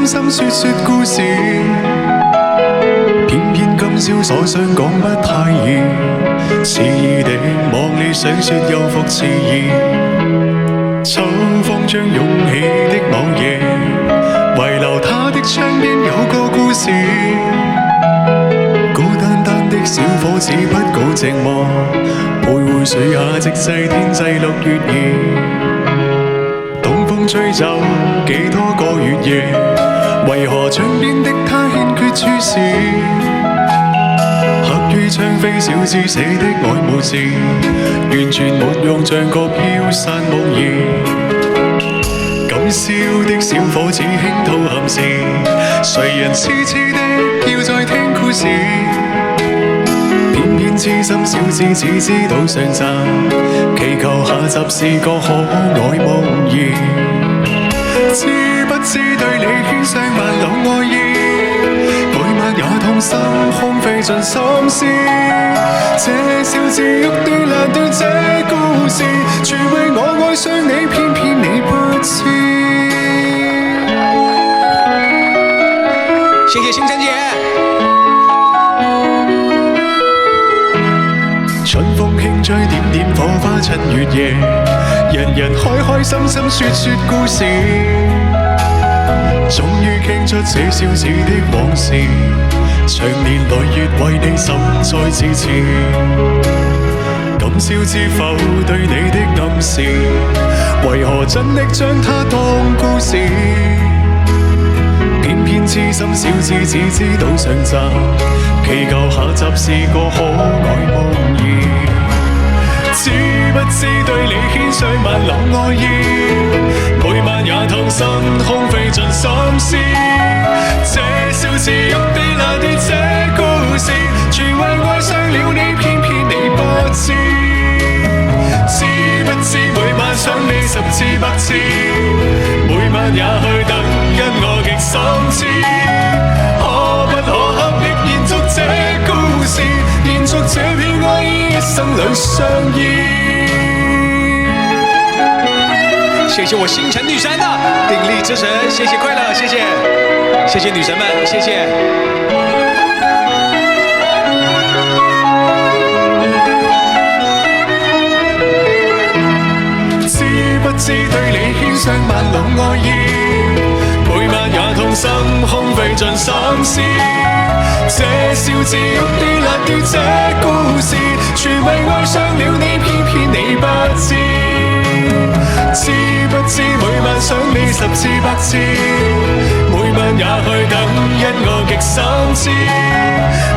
深深說說故事，偏偏今宵所想講不太易，遲疑地望你想說又復遲疑。秋風將湧起的某夜，遺留他的窗邊有個故事。孤單單的小伙子不告寂寞，徘徊樹下直至天際6月2。東風吹走幾多個月夜，為何窗邊的他欠缺注視？刻於窗扉小子寫的愛慕字，完全沒用，像個飄散夢兒。今宵的小伙子輕吐含笑，誰人痴痴的要再聽故事？偏偏痴心小子只知道上集，祈求下集是個可愛夢兒。知不知對你獻上萬縷愛意，每晚也痛心空費盡心思。這小子欲斷難斷這故事，全為我愛上你，偏偏你不知。謝謝星辰姐。春風輕吹，點點火花趁月夜，人人開開心心說說故事。終於傾出這小子的往事，長年累月為你心再支持。今宵知否對你的暗示，為何真的將它當故事？偏偏痴心小子只知道上集，祈求下集是個可愛夢兒。知不知對你獻上萬縷愛意，每晚也痛心空費盡心思。這小子欲斷難斷這故事，全為愛上了你，偏偏你不知。知不知每晚想你十次百次，每晚也去等，因我極心知。可不可合力延續這故事，延續這片愛意，一生兩相依。謝謝我星辰女神的鼎力支持，謝謝快樂，謝謝，謝謝女神們，謝謝。知不知對你獻上萬縷愛意，每晚也痛心空費盡心思。這小子欲斷難斷這故事，全為愛上了你，偏偏你不知。知不知每晚想你十次百次，每晚也去等，因我極心知。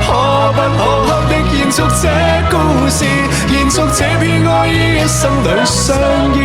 可不可合力延續這故事，延續這片愛意，一生兩相依。